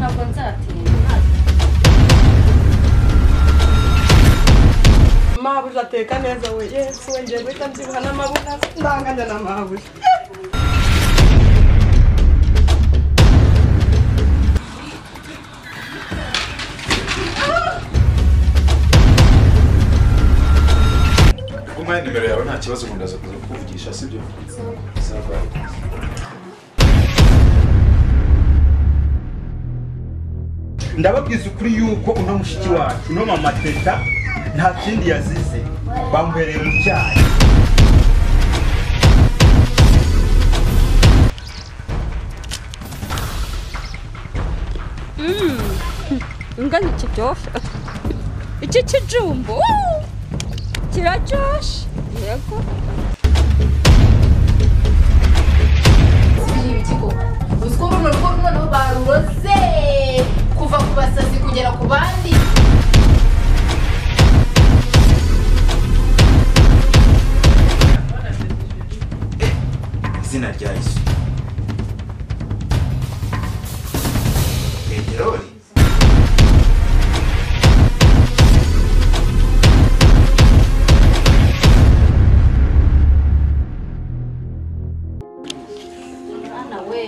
ntabwo nzatinda. Mabuja ateka neza we. Yesu wongeye guhita mbyibuha n'amabuja ndanganya na mabuja. Kumva nimero yawe nta kibazo ndaza kuvugisha sibyo? Sawa. Ndababwiza ukuri yuko uno mushiki wacu no mama Teta nta kindi yazize bambereye mu cyayi. Ngani kiryoshye. Iki kijumbo kiraryoshye. Yego. Uziko runo noneho baruroze kuva ku basazi kugera ku bandi. Izina rya Yesu. Peteroli.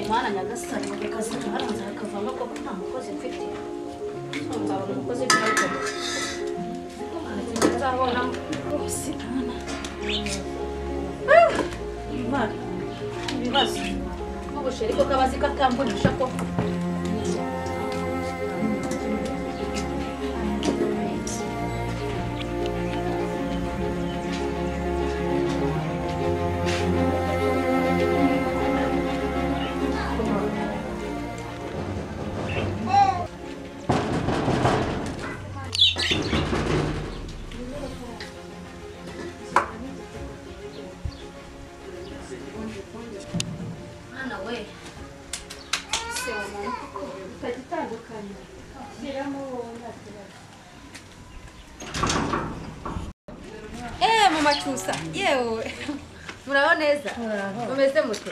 Mana nyagasani akazi tuharanze akavamo ko nta mukozi mfite. Nzabona umukozi byariko. Nzabona bose ana. Imana. Ibibazo. Mubusheri ko kabazi katambunisha ko. Mama Cyusa yewe muraho neza mumeze mute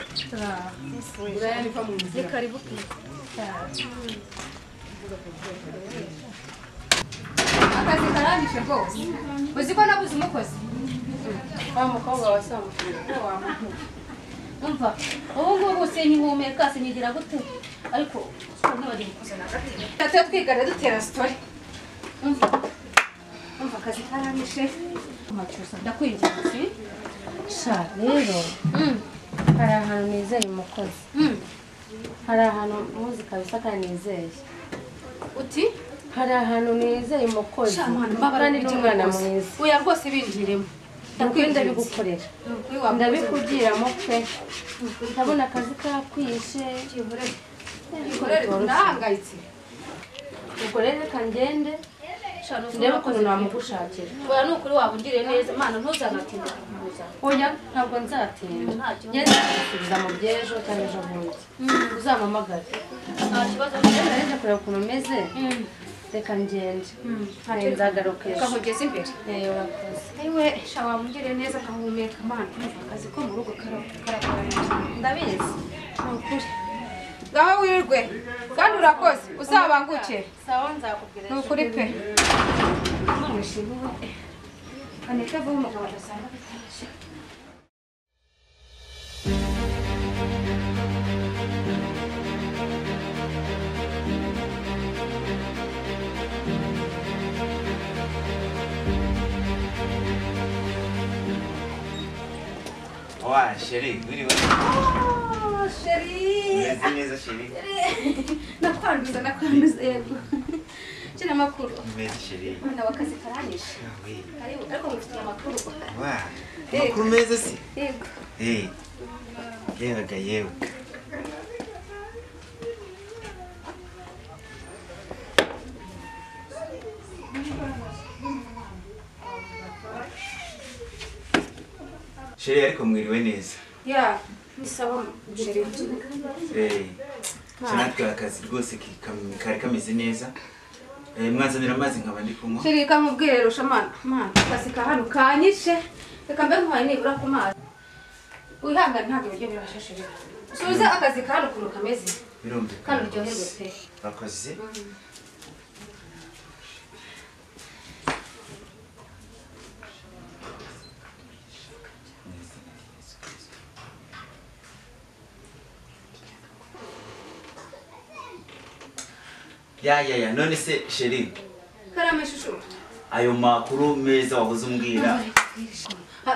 ni karibu akazi karangije rwose uzi ko nabuze umukozi wa mukobwa wasamufite umva ubu ngubu sinkihumeka sinigira gute ariko nabari mukozi nagati twigana dutera story umva akazi karangije Machusa ndakwinginze Sha rero. Hari ahantu nizeye umukozi. Hari ahantu muzi kabisa kandi nizeye. Uti hari ahantu nizeye umukozi. Kandi n'umwana mwiza. Oya rwose binjiremo. Ndakwenda bigukorera. Ndabikugiramo pe. Ndabona akazi kakwishe. Ikorere ndahangayitse. Ubwo rero kangende. Ndeba ko namugushakira. Oya nukuri wabugire neza Mana ntuzanatinda kumuza. Oya ntabwo nzatinda. Ngeze kusubiza mu byejo cyane ejo bundi. Uzamamagara. Nta kibazo neza kureba ukuntu umeze. Reka ngende. Nzagaruka ejo. Kamugeze imbere. Urakoze. Ewe sha wamugire neza kahumeka Mana. Akazi ko mu rugo karakora. Ndabizi. Nukuri. Gaho wirirwe kandi urakoze uzabanguke. Sawa nzakubwira. Nukuri pe. None shibuwe. Aneka vuba umugabo asanga bitashe. Wa Sheri, wiri wa. Oh, Sheri. Neza Sheri. Nakwanduza yego. Kina makuru. Neza Sheri. Mwana wakazi karanisha. Karibu ariko mufite amakuru. Wa. Makuru meza si? Yego. Yewe. Sheri ariko mwiriwe neza. Ya, nisaba Sheri. Sanatwe akazi rwose kari kameze neza. Mwazanira amazi nkaba ndi kunywa. Sheri kamubwire rushamana. Mana, akazi ka hano kanyishe. Reka mbe ntwaye nibura ku mazi. Wihangane ntabwo ibyo birashashije. Subiza akazi ka hano kuno kameze. birumvikana kandi uryoherwe pe. urakoze ya none se sheri Karame shushu. ayo makuru meza wahoze umbwira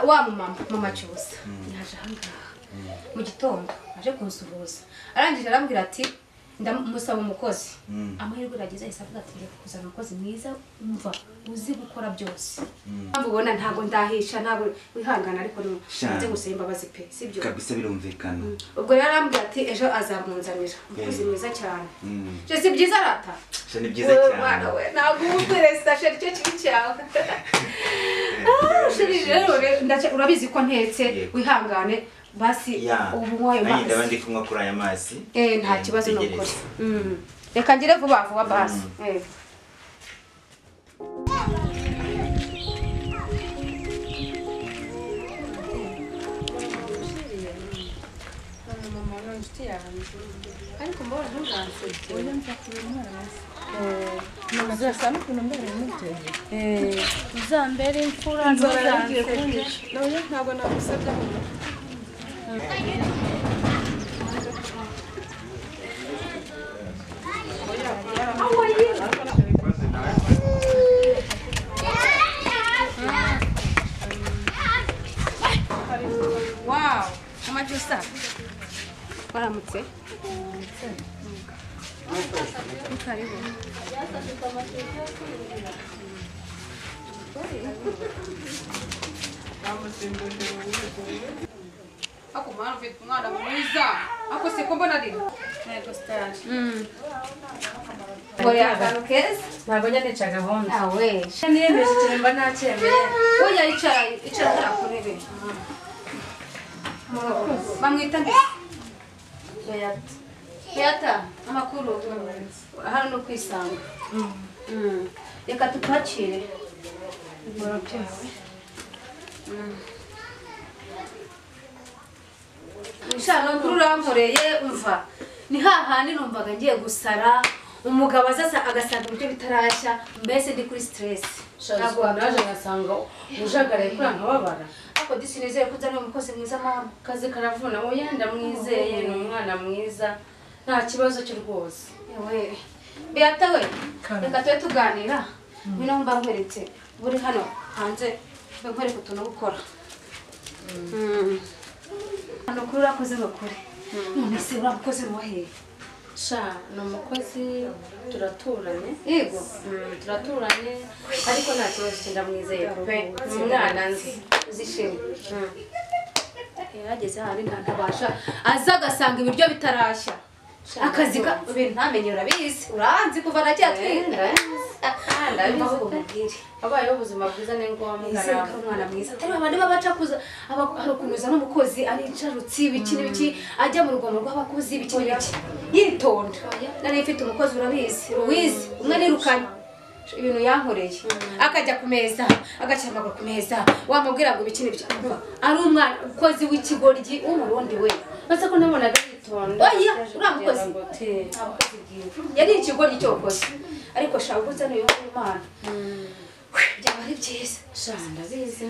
Wa mama cyusa. Yaje ahangaha. Mu gitondo aje kunsuhuza. Arangije arambwira ati ndamusaba umukozi. Amahirwe yagize ahise avuga ati ngiye kuzana umukozi mwiza umva uzi gukora byose. Mbona ntago ndahisha ntago wihangana ariko nze gusaba imbabazi pe sibyo. kabisa birumvikana. Ubwo yarambwira ati ejo azamunzanira umukozi mwiza cyane. Je si byiza rata. Je ni byiza cyane. Ntago ubuperezida sheri cyo kiri cyawe. Sheri rero urabizi ko ntetse wihangane basi ubu mwayo mazi. Ayinda bandi kumwa kuri aya mazi. Nta kibazo n'ukuri. Reka ngire vuba vuba basi. Ariko mbona ntuzansebye. Oya nzakubera umwana. Uzasa n'ukuntu mbere n'ubwenge. Uzambere imfura ntuzanse. Oya ntabwo nagusabye. Wow, mama Justa. Waramutse? Karibu. Ako mwana ufite umwana mwiza. Ako se ko mbona ari. Nego stage. Bore akantu keza. Ntabwo njya nica gahunda. Awe. Niyemeje ikintu mba nacyemeye. Oya icara ku ntebe. Bamwita nde? Beata. Beata, amakuru. Hano no kwisanga. Reka tukwakire. Nshaka kuramporeye umva. Ni hahandi numvaga ngiye gusara. Umugabo azaza agasanga ibyo bitarashya mbese ndi kuri stress. Ntabwo naje ngasanga ujagaraye kuri nkababara. Ako disinizeye ko uzana umukozi mwiza mama. Kazi karavuna oya ndamwizeye ni umwana mwiza. Nta kibazo cyo rwose. Yewe. Beata we. Reka tube tuganira. Ngwino mba nkweretse. Buri hano hanze nkwereka utuntu gukora. Hano kuri urakoze bakore. None se urakoze muhe. Sha ni umukozi turaturanye. Yego. Turaturanye ariko nta kibazo ndamwizeye pe. Umwana nzi uzishimye. Yageze handi ntabasha aza agasanga ibiryo bitarashya. Akazi ka ntamenye urabizi. Uranzi kuva nacyatwinda. Ndabizi kumubwira. Abayeho ubuzima bwiza ni ngombwa umwana mwiza. Atari abandi babacakuza hari ukunuza n'umukozi aricarutsi ibiki n'ibiki ajya mu rugomo rw'abakozi ibiki n'ibiki. Yitonda. Nari mfite umukozi urabizi. Louise umwe nirukanye. Ibintu yankoreye akajya ku meza agacira amaguru ku meza wamubwira ngo ibiki n'ibiki ari umwana ukozi w'ikigoryi w'umurundi we base ko nabonaga yitonda. Oya uramukozi yari ikigoryi cyokoze ariko shaka gutsa niyo Imana byaba ari byiza. Ndabizi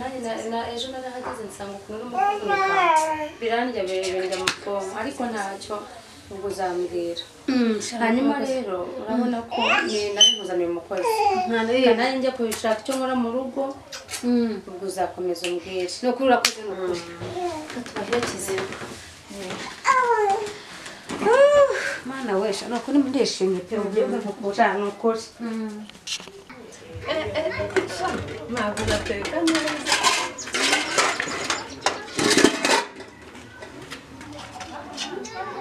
na ejo narahageze nsanga ukuntu n'umukunuka birandya birenga mu fomu ariko ntacyo ubwo uzambwira. Hanyuma rero urabona ko nabiguzaniye umukozi nanjye njya kubishaka icyo nkora mu rugo ubwo uzakomeza umbwire. Ni ukuri urakoze ni ukuri tubaherekeze. Mana wesha nuko ndishimye pe ubyumva nkukura ni ukuri. Ntabwo nateka neza.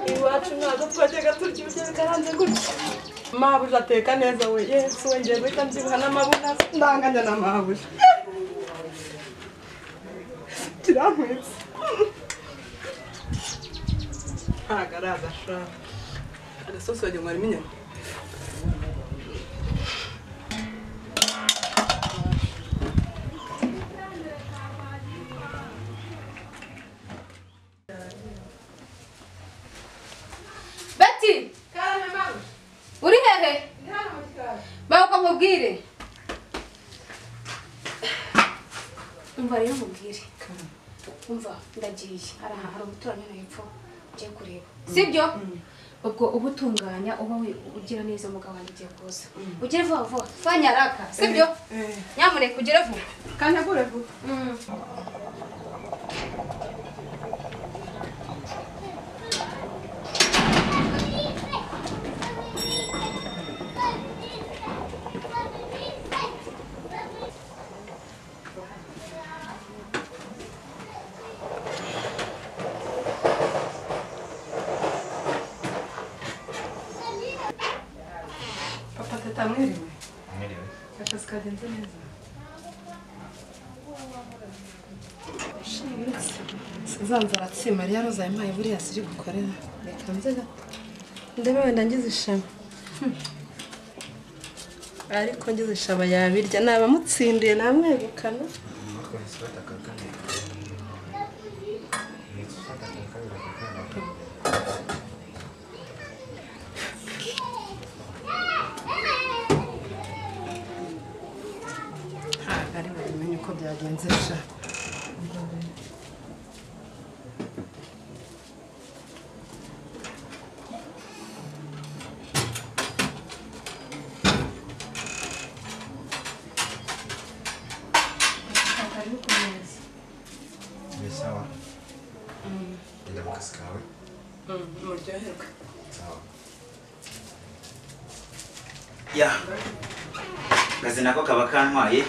Iwacu ntabwo twajyaga turya ibiryo bikaranze gutya. Mabuja ateka neza we Yesu we ngiye guhita mbyibuha n'amabuno ndanganya na mabuja. Kiramwitse. Ntabwo ari agashaka. Agasosi wagira ngo harimo inyama. Betty nkubwire umva rero nkubwire umva ndagiye hari umuturanyi hano hepfo ugiye kureba sibyo ubwo uba utunganya uba ugira neza umugabo wanjye ugiye kuza ugire vuba vuba fanyaraka sibyo nyamuneka ugire vuba kantegure vuba Mwiriwe. Mwiriwe. Akazi kagenze neza. Zanzara tsi Maria Roza yampaye buriya siri gukorera. Reka nze gato. Ndebe wenda ngize ishema. Ariko ngize ishaba yabirya naba mutsindiye namwegukana. Byagenze sha Sawa. Ila mkaskawe. Muryoherwa. Sawa. Ya. Kazi nako kaba kantwaye.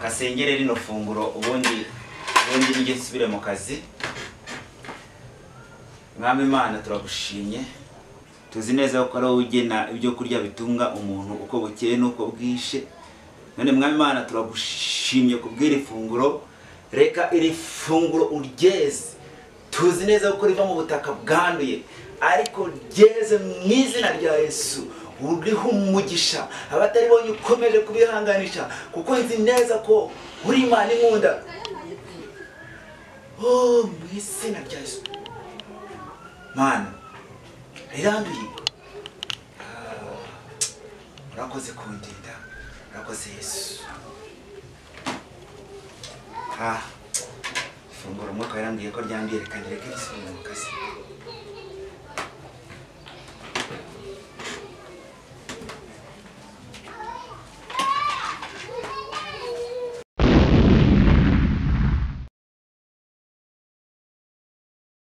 Kasengere rino funguro ubundi nige nsubire mu kazi. Mwami Imana turagushimye. Tuzi neza ko ari ugena ibyo kurya bitunga umuntu uko bukeye nuko bwishe. None Mwami Imana turagushimye kubwira ifunguro. Reka iri funguro uryeze. Tuzi neza ko riva mu butaka bwanduye ariko ryeze mu izina rya Yesu. Uriho umugisha abatari bonye ukomeje kubihanganisha kuko nzi neza ko uri Imana inkunda. Oh, mu izina rya Yesu. Mana riranduye. Urakoze kundinda. Urakoze Yesu. Funguro umwuka yarambwiye ko ryambye reka ndireke risubire mu kazi.